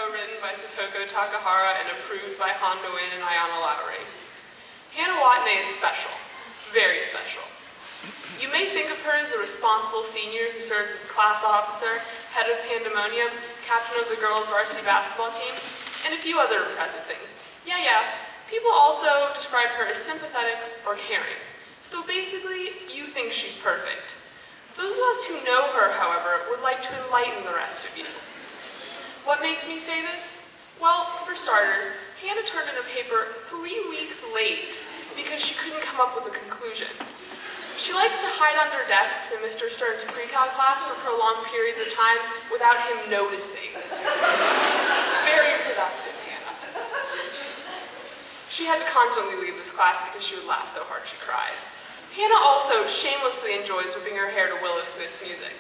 co-written by Satoko Takahara and approved by Hondo In and Ayana Lowry. Hannah Watene is special, very special. You may think of her as the responsible senior who serves as class officer, head of Pandemonium, captain of the girls' varsity basketball team, and a few other impressive things. Yeah, people also describe her as sympathetic or caring. So basically, you think she's perfect. Those of us who know her, however, would like to enlighten the rest of you. What makes me say this? Well, for starters, Hannah turned in a paper 3 weeks late because she couldn't come up with a conclusion. She likes to hide under desks in Mr. Stern's pre-cal class for prolonged periods of time without him noticing. Very productive, Hannah. She had to constantly leave this class because she would laugh so hard she cried. Hannah also shamelessly enjoys whipping her hair to Willow Smith's music.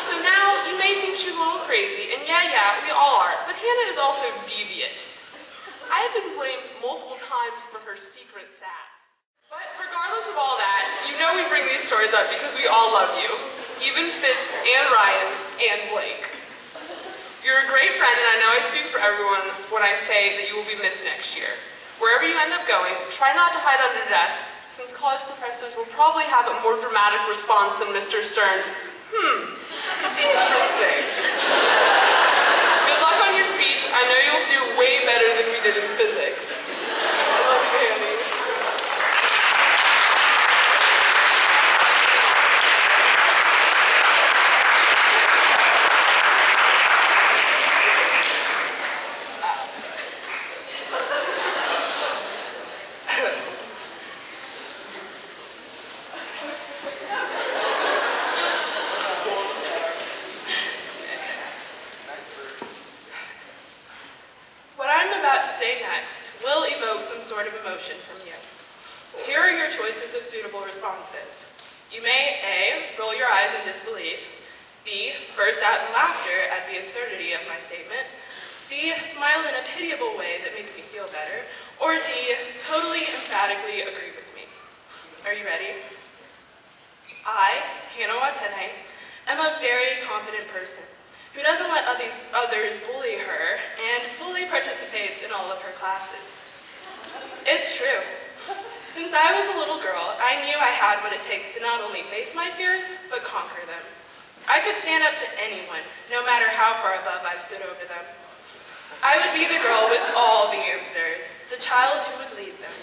So now, you may think she's a little crazy, and yeah, we all are, but Hannah is also devious. I have been blamed multiple times for her secret sass. But regardless of all that, you know we bring these stories up because we all love you. Even Fitz and Ryan and Blake. You're a great friend, and I know I speak for everyone when I say that you will be missed next year. Wherever you end up going, try not to hide under desks, since college professors will probably have a more dramatic response than Mr. Stern's, interesting. Good luck on your speech. I know you'll do way better than we did in physics. I love you, Annie. Suitable responses. You may A. Roll your eyes in disbelief, B. Burst out in laughter at the absurdity of my statement, C. Smile in a pitiable way that makes me feel better, or D. Totally emphatically agree with me. Are you ready? I, Hannah Watene, am a very confident person who doesn't let others bully her and fully participates in all of her classes. It's true. Since I was a little girl, I knew I had what it takes to not only face my fears, but conquer them. I could stand up to anyone, no matter how far above I stood over them. I would be the girl with all the answers, the child who would lead them.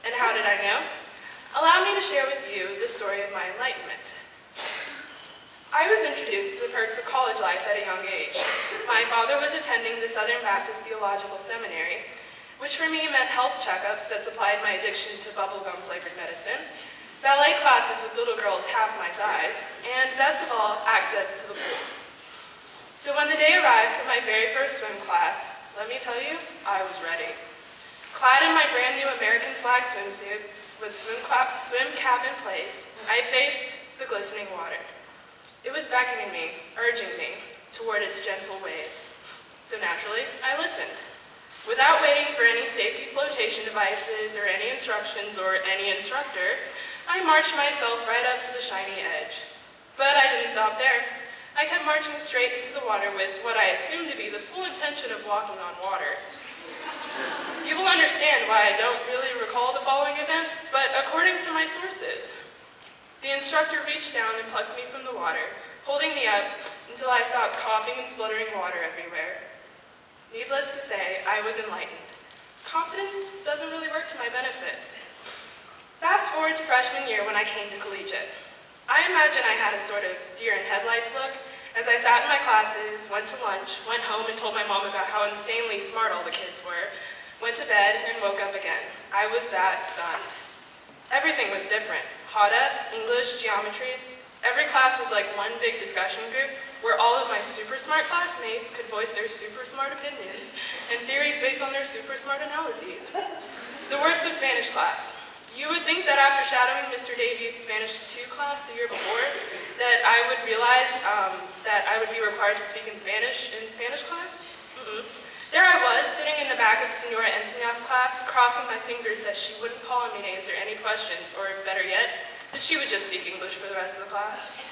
And how did I know? Allow me to share with you the story of my enlightenment. I was introduced to the perks of college life at a young age. My father was attending the Southern Baptist Theological Seminary, which for me meant health checkups that supplied my addiction to bubblegum-flavored medicine, ballet classes with little girls half my size, and best of all, access to the pool. So when the day arrived for my very first swim class, let me tell you, I was ready. Clad in my brand new American flag swimsuit, with swim cap in place, I faced the glistening water. It was beckoning me, urging me, toward its gentle waves. So naturally, I listened. Without waiting for any safety flotation devices or any instructions or any instructor, I marched myself right up to the shiny edge. But I didn't stop there. I kept marching straight into the water with what I assumed to be the full intention of walking on water. You will understand why I don't really recall the following events, but according to my sources, the instructor reached down and plucked me from the water, holding me up until I stopped coughing and spluttering water everywhere. Needless to say, I was enlightened. Confidence doesn't really work to my benefit. Fast forward to freshman year when I came to Collegiate. I imagine I had a sort of deer in headlights look as I sat in my classes, went to lunch, went home and told my mom about how insanely smart all the kids were, went to bed and woke up again. I was that stunned. Everything was different. Hada, English, geometry. Every class was like one big discussion group where all of my super smart classmates could voice their super smart opinions and theories based on their super smart analyses. The worst was Spanish class. You would think that after shadowing Mr. Davies' Spanish 2 class the year before, that I would realize that I would be required to speak in Spanish class. There I was, sitting in the back of Senora Enseña's class, crossing my fingers that she wouldn't call on me to answer any questions, or better yet, that she would just speak English for the rest of the class.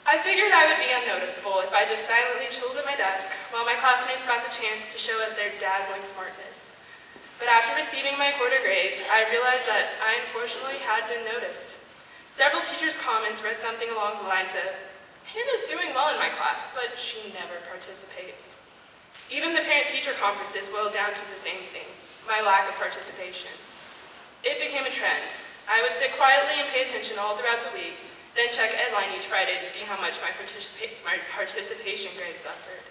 I figured I would be unnoticeable if I just silently chilled at my desk while my classmates got the chance to show at their dazzling smartness. But after receiving my quarter grades, I realized that I unfortunately had been noticed. Several teachers' comments read something along the lines of, "Hannah's doing well in my class, but she never participates." Even the parent-teacher conferences boiled down to the same thing, my lack of participation. It became a trend. I would sit quietly and pay attention all throughout the week, then check Edline each Friday to see how much my participation grade suffered.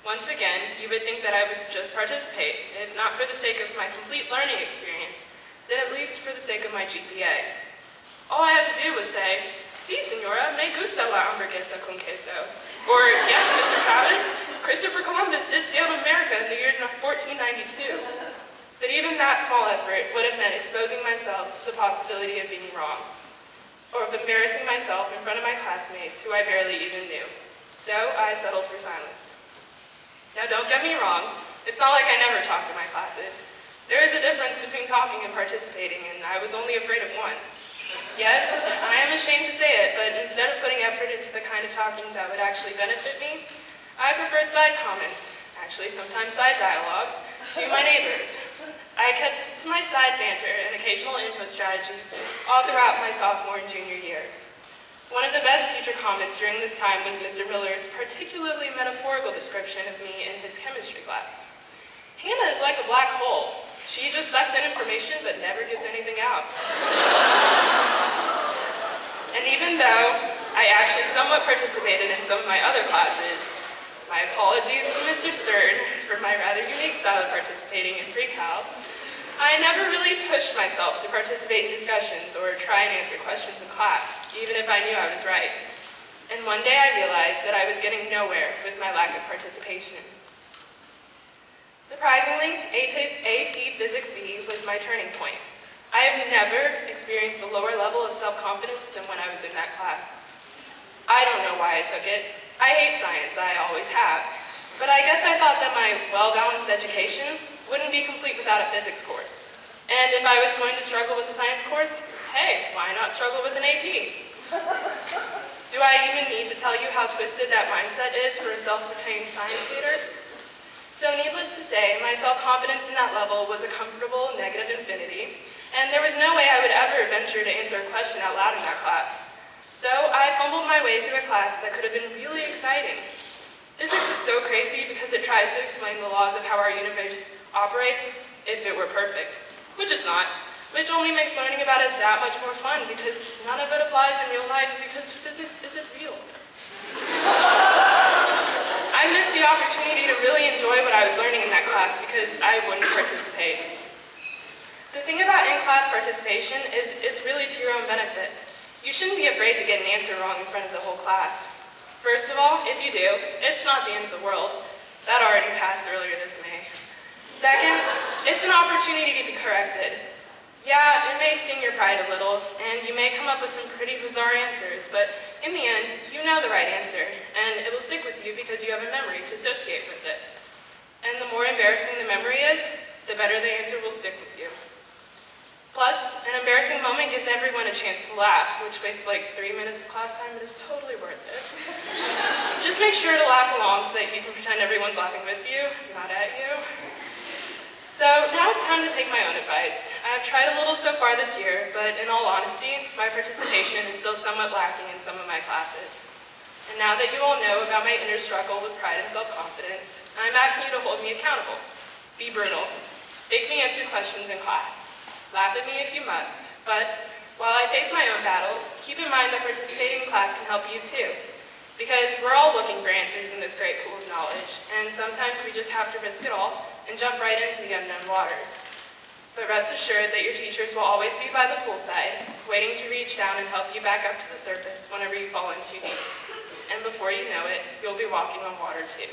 Once again, you would think that I would just participate, if not for the sake of my complete learning experience, then at least for the sake of my GPA. All I had to do was say, "Sí, señora, me gusta la hamburguesa con queso." Or, "Yes, Mr. Travis, Christopher Columbus did sail to America in the year 1492. But even that small effort would have meant exposing myself to the possibility of being wrong, or of embarrassing myself in front of my classmates who I barely even knew. So I settled for silence. Now don't get me wrong, it's not like I never talked to my classes. There is a difference between talking and participating, and I was only afraid of one. Yes, I am ashamed to say it, but instead of putting effort into the kind of talking that would actually benefit me, I preferred side comments, actually sometimes side dialogues, to my neighbors. I kept to my side banter and occasional input strategy all throughout my sophomore and junior years. One of the best teacher comments during this time was Mr. Miller's particularly metaphorical description of me in his chemistry class. "Hannah is like a black hole. She just sucks in information but never gives anything out." And even though I actually somewhat participated in some of my other classes, my apologies to Mr. Stern for my rather unique style of participating in pre-cal, I never really pushed myself to participate in discussions or try and answer questions in class, even if I knew I was right. And one day I realized that I was getting nowhere with my lack of participation. Surprisingly, AP Physics B was my turning point. I have never experienced a lower level of self-confidence than when I was in that class. I don't know why I took it. I hate science, I always have. But I guess I thought that my well-balanced education wouldn't be complete without a physics course. And if I was going to struggle with a science course, hey, why not struggle with an AP? Do I even need to tell you how twisted that mindset is for a self-proclaimed science hater? So needless to say, my self-confidence in that level was a comfortable negative infinity, and there was no way I would ever venture to answer a question out loud in that class. So I fumbled my way through a class that could have been really exciting. Physics is so crazy because it tries to explain the laws of how our universe operates if it were perfect, which it's not, which only makes learning about it that much more fun because none of it applies in real life because physics isn't real. I missed the opportunity to really enjoy what I was learning in that class because I wouldn't participate. The thing about in-class participation is it's really to your own benefit. You shouldn't be afraid to get an answer wrong in front of the whole class. First of all, if you do, it's not the end of the world. That already passed earlier this May. Second, it's an opportunity to be corrected. Yeah, it may sting your pride a little, and you may come up with some pretty bizarre answers, but in the end, you know the right answer, and it will stick with you because you have a memory to associate with it. And the more embarrassing the memory is, the better the answer will stick with you. Plus, an embarrassing moment gives everyone a chance to laugh, which wastes like 3 minutes of class time, but is totally worth it. Just make sure to laugh along so that you can pretend everyone's laughing with you, not at you. So now it's time to take my own advice. I've tried a little so far this year, but in all honesty, my participation is still somewhat lacking in some of my classes. And now that you all know about my inner struggle with pride and self-confidence, I'm asking you to hold me accountable. Be brutal. Make me answer questions in class. Laugh at me if you must, but while I face my own battles, keep in mind that participating in class can help you too. Because we're all looking for answers in this great pool of knowledge, and sometimes we just have to risk it all and jump right into the unknown waters. But rest assured that your teachers will always be by the poolside, waiting to reach down and help you back up to the surface whenever you fall in too deep. And before you know it, you'll be walking on water too.